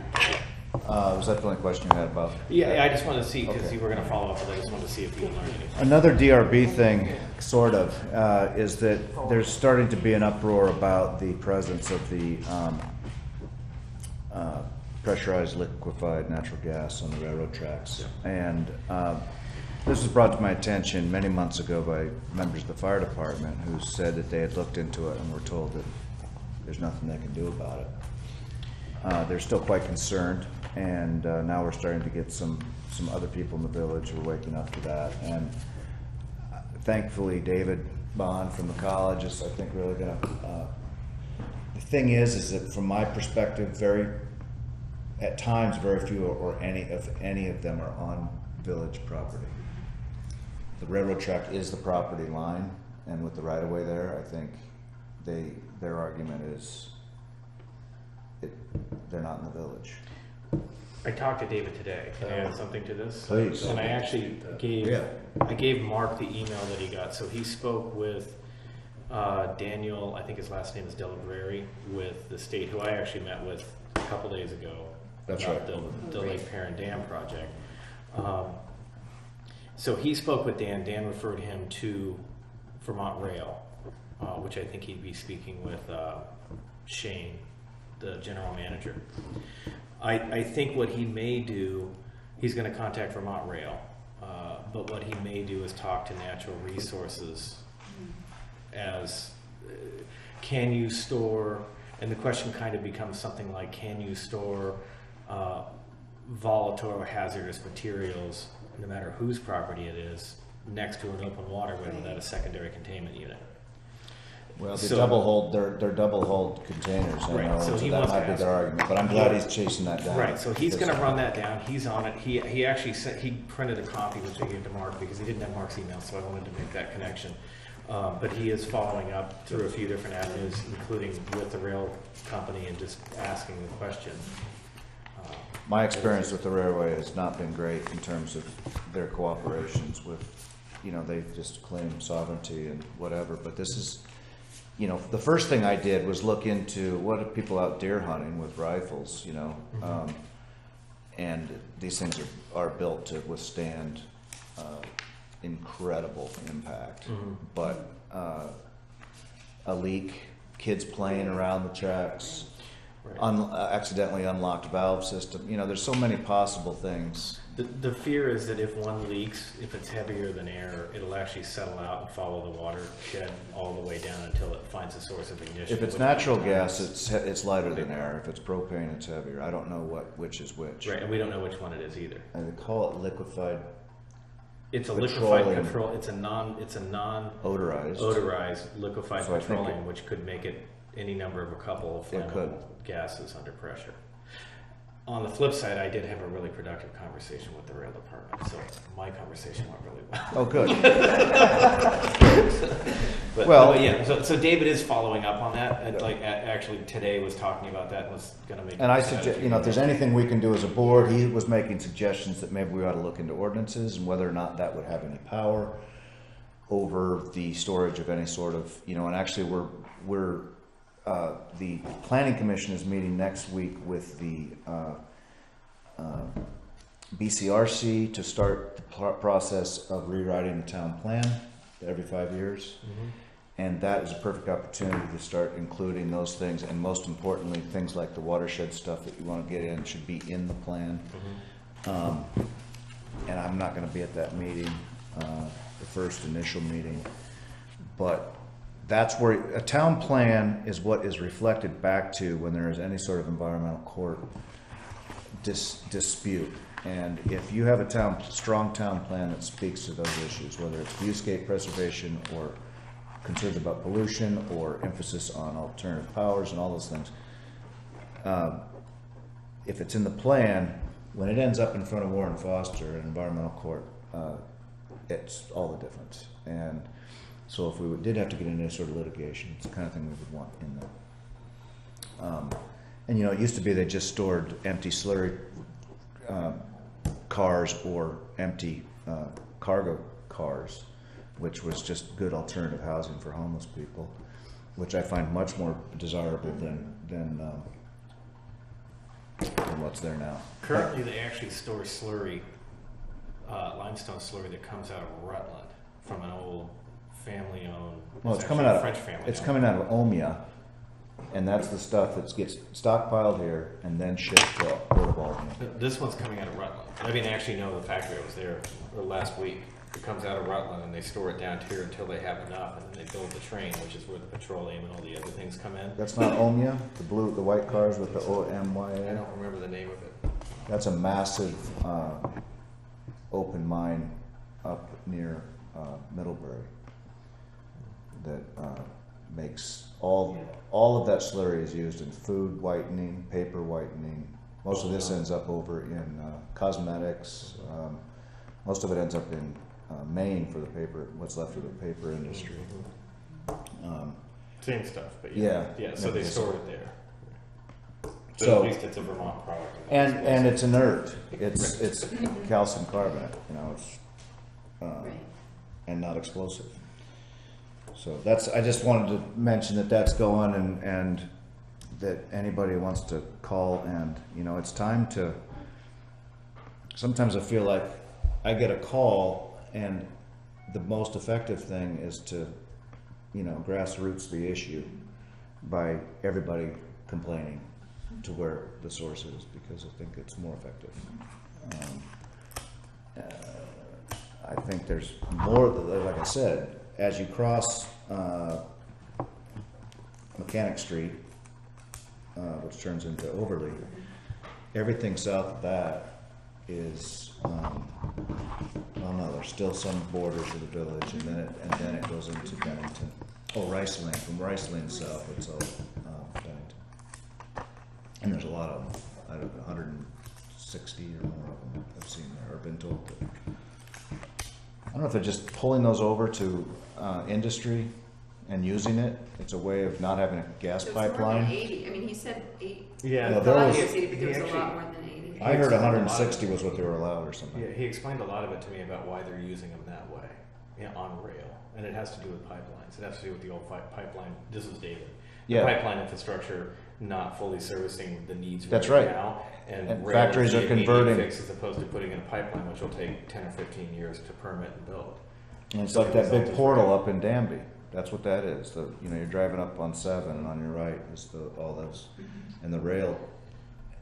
Was that the only question you had about? Yeah, I just wanted to see, because Okay. you were gonna follow up, but I just wanted to see if you learned anything. Another DRB thing, sort of, is that there's starting to be an uproar about the presence of the pressurized liquefied natural gas on the railroad tracks. And this was brought to my attention many months ago by members of the fire department who said that they had looked into it and were told that there's nothing they can do about it. They're still quite concerned, and now we're starting to get some other people in the village who are waking up to that. And thankfully, David Bond from the college is, I think, really gonna, the thing is that from my perspective, at times, very few or any of them are on village property. The railroad track is the property line, and with the right-of-way there, I think their argument is they're not in the village. I talked to David today. Can I add something to this? Please. And I actually gave Mark the email that he got. So he spoke with Daniel, I think his last name is Delabreri, with the state, who I actually met with a couple days ago. That's about right. the Lake Perrin Dam project. So he spoke with Dan. Dan referred him to Vermont Rail, which I think he'd be speaking with Shane, the general manager. I think what he may do, he's going to contact Vermont Rail, but what he may do is talk to Natural Resources as can you store, and the question kind of becomes something like, can you store volatile or hazardous materials, no matter whose property it is, next to an open waterway without a secondary containment unit? Well, So- they're double hold containers, I Right, know, so so he that wants to might be ask- their argument, but I'm glad he's chasing that down. Right, so he's because- gonna run that down, he's on it, he actually sent, he printed a copy which I gave to Mark because he didn't have Mark's email, so I wanted to make that connection. But he is following up through a few different avenues, including with the rail company and just asking the question. My experience with the railway has not been great in terms of their cooperations with, they just claim sovereignty and whatever, but this is, the first thing I did was look into what are people out deer hunting with rifles, and these things are built to withstand incredible impact. But a leak, kids playing around the tracks, Right. Accidentally unlocked valve system, there's so many possible things. The fear is that if one leaks, if it's heavier than air, it'll actually settle out and follow the watershed all the way down until it finds a source of ignition. If it's which natural means- gas, it's lighter than air. If it's propane, it's heavier. I don't know which is which. Right, and we don't know which one it is either. And they call it liquefied It's a Petroleum. liquefied petrol, it's a non odorized. odorized liquefied So I think petroleum, which could make it any number of a couple of It could. flammable gases under pressure. On the flip side, I did have a really productive conversation with the rail department, so my conversation went really well. Oh, good. But, Well- but yeah, so David is following up on that, and actually today was talking about that and was gonna make. And I suggest, if there's anything we can do as a board, he was making suggestions that maybe we ought to look into ordinances and whether or not that would have any power over the storage of any sort of, and actually the planning commission is meeting next week with the BCRC to start the process of rewriting the town plan every 5 years. And that is a perfect opportunity to start including those things, and most importantly, things like the watershed stuff that you want to get in should be in the plan. And I'm not going to be at that meeting, the first initial meeting, but that's where a town plan is what is reflected back to when there is any sort of environmental court dispute. And if you have a strong town plan that speaks to those issues, whether it's viewscape preservation or concerns about pollution or emphasis on alternative powers and all those things, if it's in the plan, when it ends up in front of Warren Foster in environmental court, it's all the difference. And so if we did have to get into any sort of litigation, it's the kind of thing we would want in there. And it used to be they just stored empty slurry cars or empty cargo cars, which was just good alternative housing for homeless people, which I find much more desirable than what's there now. Currently, they actually store slurry, limestone slurry that comes out of Rutland from an old family-owned. Well, it's coming out of French family. It's coming out of Omea, and that's the stuff that gets stockpiled here and then shipped to Port of Albany. This one's coming out of Rutland. I mean, I actually know the factory. I was there last week. It comes out of Rutland, and they store it down here until they have enough, and then they build the train, which is where the petroleum and all the other things come in. That's not Omea, the white cars with the I OMYA. don't remember the name of it. That's a massive open mine up near Middlebury that makes all of that slurry is used in food whitening, paper whitening. Most of this ends up over in cosmetics. Most of it ends up in Maine for the paper, what's left of the paper industry. Same stuff, but Yeah. so they store it there. But So- at least it's a Vermont product. And it's inert. It's calcium carbonate, it's and not explosive. So I just wanted to mention that that's going and that anybody wants to call and, it's time to, sometimes I feel like I get a call and the most effective thing is to, grassroots the issue by everybody complaining to where the source is, because I think it's more effective. I think there's more, like I said, as you cross Mechanic Street, which turns into Overley, everything south of that is, there's still some borders of the village, and then it goes into Bennington. Oh, Rice Lane, from Rice Lane south, it's all Bennington. And there's a lot of them, I don't know, 160 or more of them I've seen there, or been told. I don't know if they're just pulling those over to industry and using it. It's a way of not having a gas So it's more pipeline. than 80. I mean, he said 8. Yeah, Well, I there thought was- he was 80, but there was he a actually- lot more than 80. I heard 160 was what they were allowed or something. Yeah, he explained a lot of it to me about why they're using them that way, on rail, and it has to do with pipelines. It has to do with the old pipeline. This is David. The Yeah. pipeline infrastructure not fully servicing the needs That's right right. now, and And rail factories is the are immediate converting. fix as opposed to putting in a pipeline, which will take 10 or 15 years to permit and build. And it's So like the that big result is portal rail. up in Danby. That's what that is. You're driving up on 7 and on your right is all those, and the rail.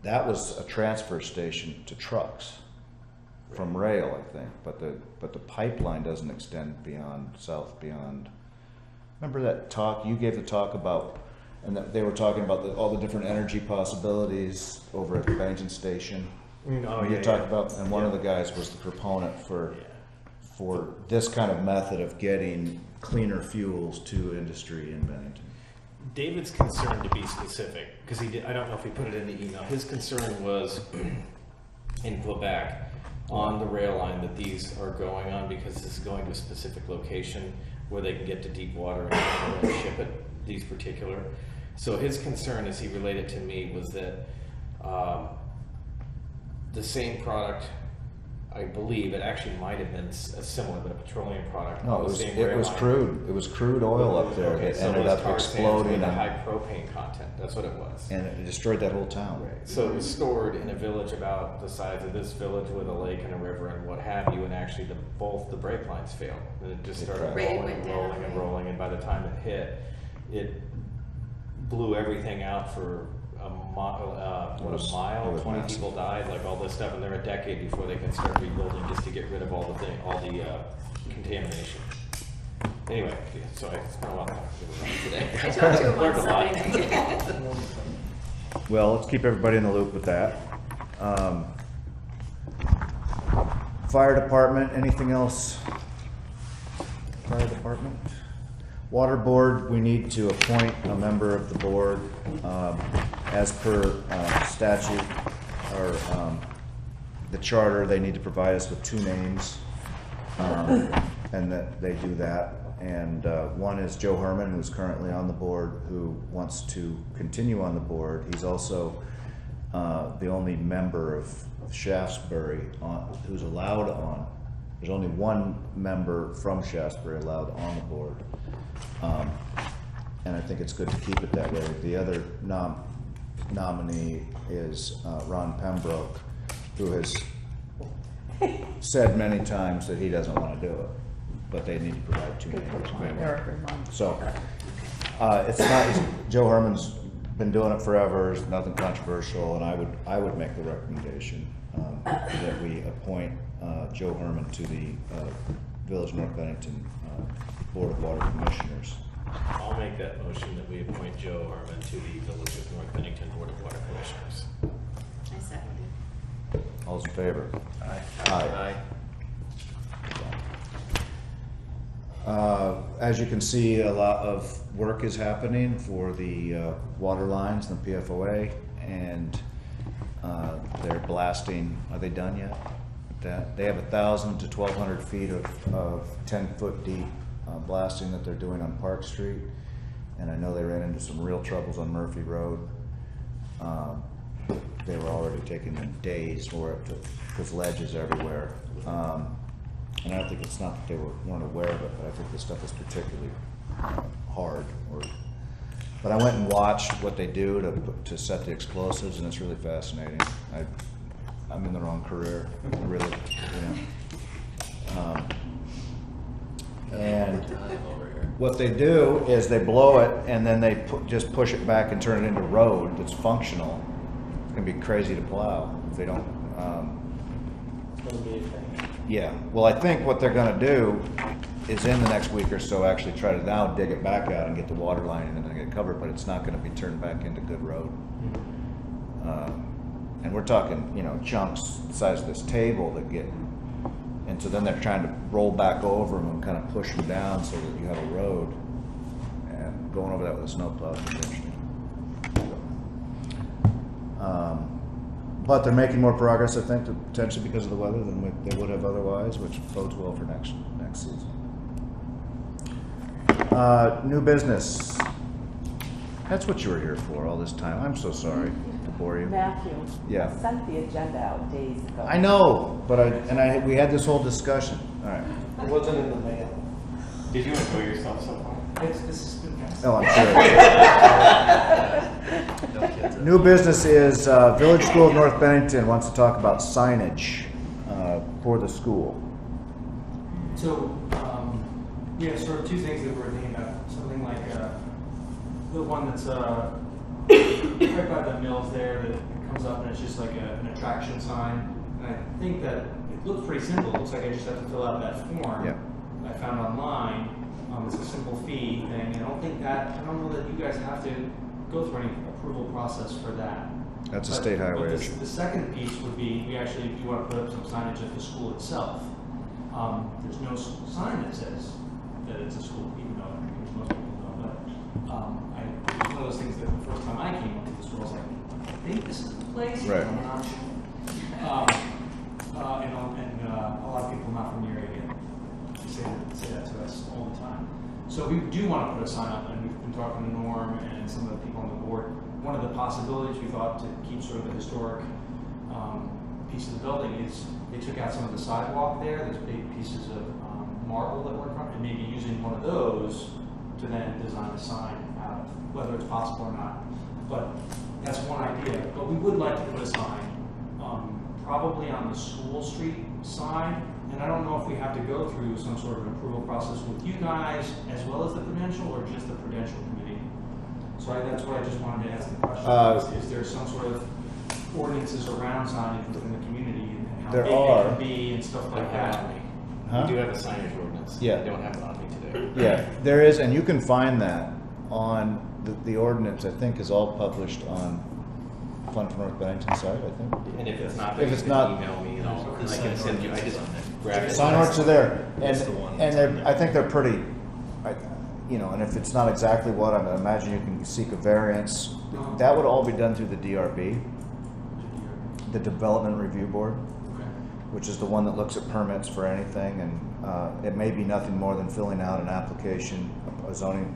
That was a transfer station to trucks from rail, I think, but the pipeline doesn't extend south beyond. Remember that talk you gave the talk about, and that they were talking about all the different energy possibilities over at the Bennington station. You talked about, and one of the guys was the proponent for this kind of method of getting cleaner fuels to industry in Bennington. David's concern, to be specific, because I don't know if he put it in the email, his concern was in Quebec on the rail line that these are going on, because this is going to a specific location where they can get to deep water and ship it, these particular. So his concern, as he related to me, was that the same product, I believe, it actually might have been similar, but a petroleum product. No, on it the was same rail line. crude. It was crude oil up there Okay, that so ended those up tar sands exploding with a and, high propane content. That's what it was. and it destroyed that whole town. So it was stored in a village about the size of this village with a lake and a river and what have you, and actually both the brake lines failed. And it just started Right, it rolling went and down, rolling and right. rolling, and by the time it hit, it blew everything out for a mile, It was 20 massive. people died, like all this stuff, and they're a decade before they can start rebuilding just to get rid of all the contamination. Anyway, yeah, so I spent a lot of time today. I talked to him on Learned a lot. Sunday. Well, let's keep everybody in the loop with that. Fire department, anything else? Fire department? Water board, we need to appoint a member of the board, as per statute, or the charter, they need to provide us with 2 names, and that they do that. And one is Joe Herman, who's currently on the board, who wants to continue on the board. He's also the only member of Shaftesbury who's allowed on. There's only one member from Shaftesbury allowed on the board. And I think it's good to keep it that way. The other nominee is Ron Pembroke, who has said many times that he doesn't want to do it, but they need to provide 2 names. So it's not, Joe Herman's been doing it forever, it's nothing controversial, and I would make the recommendation that we appoint Joe Herman to the Village of North Bennington Board of Water Commissioners. I'll make that motion that we appoint Joe Harmon to the Village of North Bennington Board of Water Commissioners. I second All's in favor? Aye. As you can see, a lot of work is happening for the water lines and the PFOA, and they're blasting. Are they done yet? They have 1,000 to 1,200 feet of 10-foot deep blasting that they're doing on Park Street, and I know they ran into some real troubles on Murphy Road. They were already taking them days for it because ledge is everywhere. And I think it's not that they weren't aware of it, but I think this stuff is particularly hard. But I went and watched what they do to set the explosives, and it's really fascinating. I'm in the wrong career, really. And what they do is they blow it, and then they just push it back and turn it into road that's functional. It's gonna be crazy to plow if they don't. It's gonna be a thing. Yeah, well, I think what they're gonna do is in the next week or so actually try to now dig it back out and get the water line in and then get it covered, but it's not gonna be turned back into good road. And we're talking, chunks the size of this table that get, and so then they're trying to roll back over them and kind of push them down so that you have a road, and going over that with a snowplow is interesting. But they're making more progress, I think, potentially because of the weather than they would have otherwise, which bodes well for next season. New business. That's what you were here for all this time. I'm so sorry to bore you. Matthew. Yeah. I sent the agenda out days ago. I know, but we had this whole discussion. All right. It wasn't in the mail. Did you enjoy yourself so far? This has been fantastic. Oh, I'm sure. No kids. New business is Village School of North Bennington wants to talk about signage for the school. So, we have sort of 2 things that we're thinking about. Something like the one that's right by the mills there that comes up and it's just like an attraction sign. And I think that it looks pretty simple. It looks like I just have to fill out that form Yeah. I found online. It's a simple fee thing. I don't know that you guys have to go through any approval process for that. That's a state highway But issue. the second piece would be, we actually do want to put up some signage at the school itself. There's no sign that says that it's a school, even though most people know. But it was one of those things that the first time I came up to the school, I was like, I think this is the place. Right. I'm not sure. And a lot of people not from the area say that to us all the time. So we do want to put a sign up, and we've been talking to Norm and some of the people on the board. One of the possibilities we thought to keep sort of the historic piece of the building is they took out some of the sidewalk there. There's big pieces of marble that were in front, and maybe using one of those to then design a sign out of, whether it's possible or not. But that's one idea. But we would like to put a sign probably on the school street side. And I don't know if we have to go through some sort of approval process with you guys as well as the Prudential, or just the Prudential committee. So that's what I just wanted to ask the question. Is there some sort of ordinances around signage within the community and how There big are. it can be and stuff like that? Huh? We do have a signage ordinance. Yeah. I don't have it on me today. Yeah, there is, and you can find that on the ordinance, I think, is all published on Fun for North Bennington site, I think. And if it's not, If then you it's can not- email me and I The can sign send you, I ordinance just is on there. grab it. Sign orders are there, That's the one. and they're, I think they're pretty, you know, and if it's not exactly what, I imagine you can seek a variance. That would all be done through the DRB, the Development Review Board, Okay. which is the one that looks at permits for anything, and it may be nothing more than filling out an application, a zoning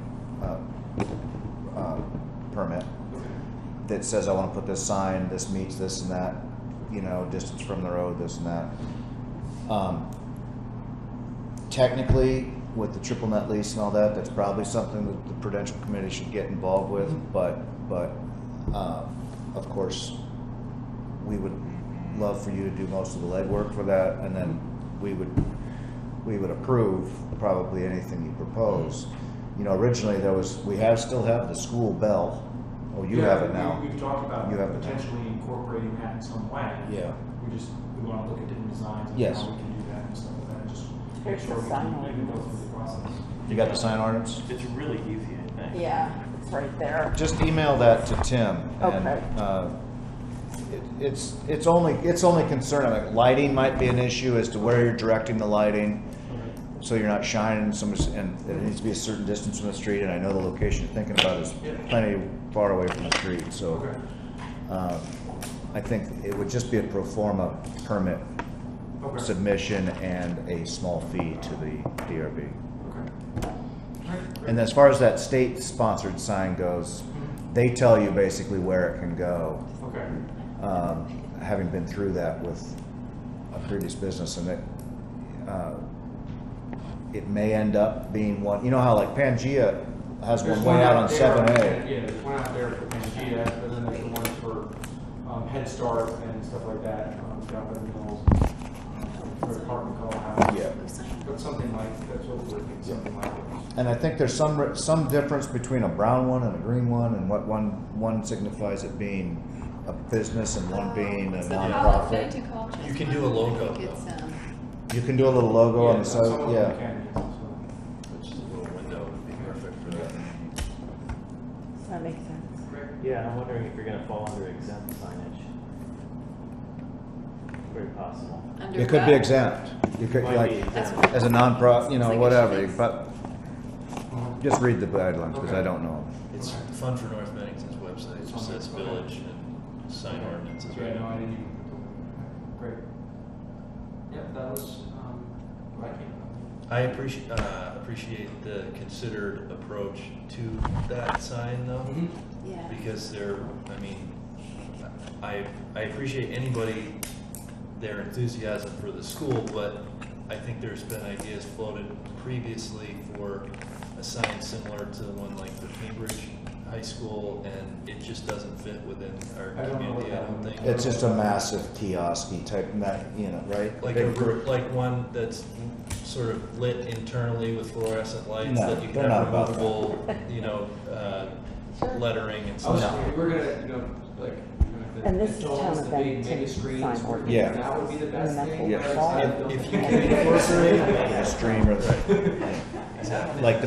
permit that says, I want to put this sign, this meets this and that, you know, distance from the road, this and that. Technically, with the triple net lease and all that, that's probably something that the Prudential Committee should get involved with, but of course, we would love for you to do most of the legwork for that, and then we would approve probably anything you propose. You know, originally still have the school bell. Oh, you have it now. We've talked about You have it now. potentially incorporating that in some way. Yeah. We want to look at different designs and Yes. how we can do that and stuff like that. Just make Here's sure the we sign can go ordinance. through the process. You got the sign ordinance? It's really easy, I think. Yeah, it's right there. Just email that to Tim. And, Okay. it's only concern, like lighting might be an issue as to where you're directing the lighting. So you're not shining and it needs to be a certain distance from the street, and I know the location you're thinking about is plenty far away from the street, so. Okay. I think it would just be a pro forma permit Okay. submission and a small fee to the DRB. Okay. All right, great. And as far as that state-sponsored sign goes, they tell you basically where it can go. Okay. Having been through that with a previous business, and it may end up being one, you know how like Pangea has There's one way out on there, 7A. Yeah, there's one out there for Pangea, but then there's the one for Head Start and stuff like that, down by the mills, for apartment call house. Yeah. But something like, that's what we're thinking, something like it. And I think there's some difference between a brown one and a green one, and what one signifies it being a business and one being a nonprofit. You can do a logo, You can do a little logo on the Some side, of them yeah. can, so. which is a little window would be perfect for that. That makes sense. Yeah, I'm wondering if you're gonna fall under exempt signage. Very possible. It could be exempt. You could, Might like, be That's exempt. as a nonprofit, you know, Like whatever, insurance. but just read the guidelines, because I don't know. It's Fun for North Bennington's website, it just says village and sign ordinances, Yeah, right? no, I didn't even. Great. Yep, that was, what I came up I appreciate the considered approach to that sign though, with. Yeah. because I mean, I appreciate anybody, their enthusiasm for the school, but I think there's been ideas floated previously for a sign similar to the one like for Cambridge High School, and it just doesn't fit within our I don't know what community, I that don't one- think. It's just a massive kiosk-y type, you know, right? Like one that's sort of lit internally with fluorescent lights No, that you can they're have not about that. removable, you know, lettering and I was, stuff. we were gonna, you know, like, And this is the Town of big Bennington mega screens, sign where ordinance. Yeah. that would be the best And that's thing. what Yeah. we're calling If you can incorporate The stream or exactly. like the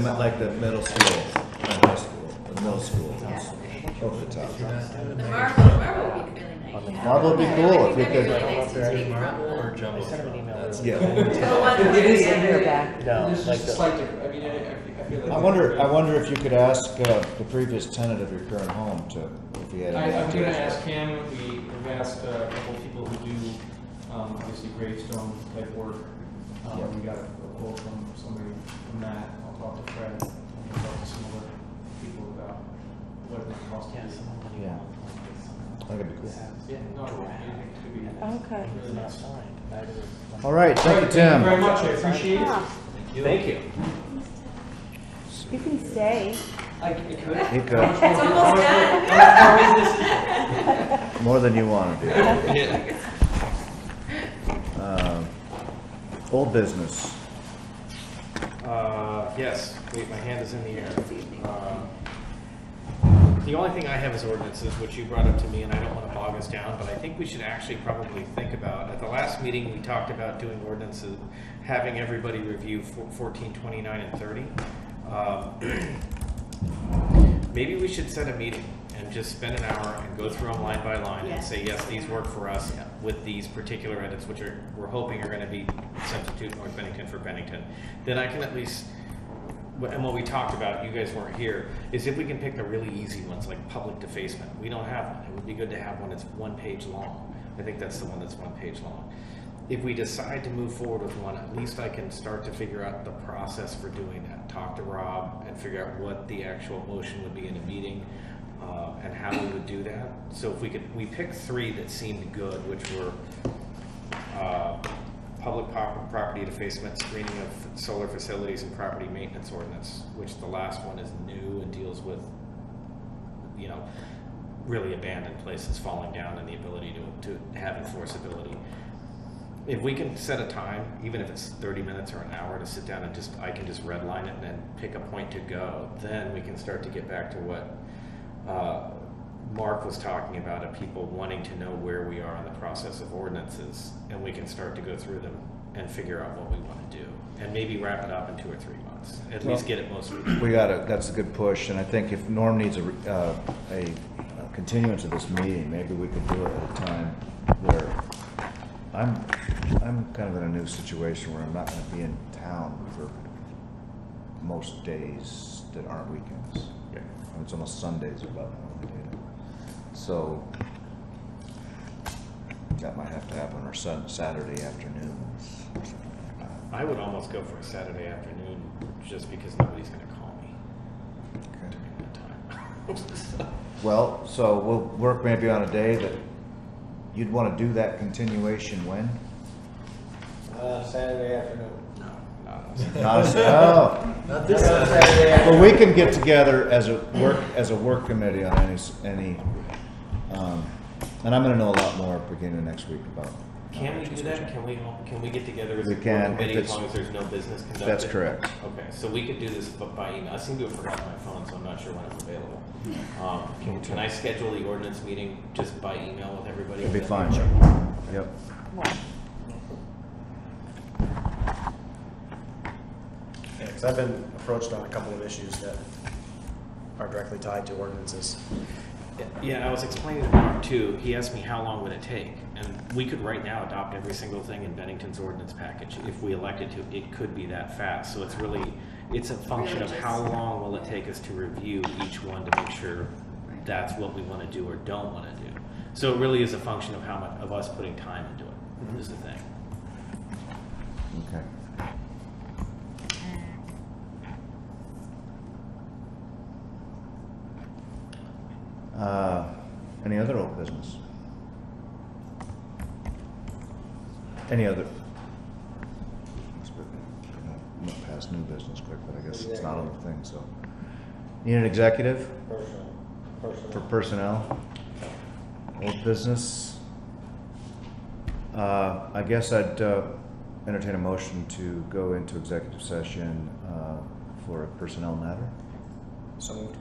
middle school, not high school, the middle school, over the top. The marble would be really nice. Marble would be cool if we That'd be could, really nice to take from. Marble or jumbo? I sent him an email. That's- yeah. The one It is where- in They're there. back. No, There's like just a the, slight difference, I mean, I feel like. I wonder if you could ask the previous tenant of your current home if he had any I'm gonna ideas. ask him, we've asked a couple of people who do, obviously gravestone type work. Yeah. We got a quote from somebody from that, I'll talk to Fred, and I'll talk to some other people about what it might cost. yeah, someone let me Yeah. know, like, this, That'd be cool. Yeah, no, it could be. Okay. Really not nice. signed. Neither is- All right, thank you, Thank you very Tim. much, I appreciate it. Yeah, Thank you. you can stay. I could. You could, It's almost done. more than you want to do. Old business. Yes, wait, my hand is in the air. The only thing I have is ordinances, which you brought up to me, and I don't want to bog us down, but I think we should actually probably think about, at the last meeting, we talked about doing ordinances, having everybody review 14, 29, and 30. Maybe we should set a meeting and then just spend an hour and go through them line by line Yeah. and say, yes, these work for us with these particular edits, which we're hoping are gonna be substitute North Bennington for Bennington, then I can at least, and what we talked about, you guys weren't here, is if we can pick the really easy ones, like public defacement. We don't have one. It would be good to have one that's 1 page long. I think that's the one that's 1 page long. If we decide to move forward with one, at least I can start to figure out the process for doing that. Talk to Rob and figure out what the actual motion would be in a meeting, and how we would do that. So if we picked 3 that seemed good, which were public property defacement, screening of solar facilities, and property maintenance ordinance, which the last one is new and deals with, really abandoned places falling down and the ability to have enforceability. If we can set a time, even if it's 30 minutes or an hour, to sit down and I can just redline it and then pick a point to go, then we can start to get back to what Mark was talking about, of people wanting to know where we are in the process of ordinances, and we can start to go through them and figure out what we want to do, and maybe wrap it up in 2 or 3 months. At least get it mostly done. That's a good push, and I think if Norm needs a continuance of this meeting, maybe we could do it at a time where I'm kind of in a new situation where I'm not going to be in town for most days that aren't weekends. Yeah. It's almost Sundays about when we do it. So that might have to happen, or Saturday afternoons. I would almost go for a Saturday afternoon, just because nobody's going to call me Okay. during that time. Well, so we'll work maybe on a day that you'd want to do that continuation when? Saturday afternoon. Not Not this Saturday afternoon. well, we can get together as a work committee on any, and I'm going to know a lot more beginning of next week about. Can we do that? Can we get together as We a can, committee if as long as there's no business conducted? That's correct. Okay, so we could do this by email. I seem to have forgotten my phone, so I'm not sure when it's available. Can I schedule the ordinance meeting just by email with everybody? It'd be fine. Yep. Yeah, because I've been approached on a couple of issues that are directly tied to ordinances. Yeah, I was explaining to Mark too. He asked me how long would it take, and we could right now adopt every single thing in Bennington's ordinance package if we elected to. It could be that fast. So it's a function of how long will it take us to review each one to make sure that's what we want to do or don't want to do. So it really is a function of how much of us putting time into it. Is the thing. Okay. Any other old business? Any other? Went past new business quick, but I guess it's not on the thing, so. Need an executive for personnel? Old business? I guess I'd entertain a motion to go into executive session for a personnel matter. So moved.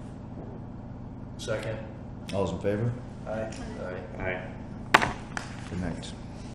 Second. All's in favor? Aye. Aye. All right. Good night.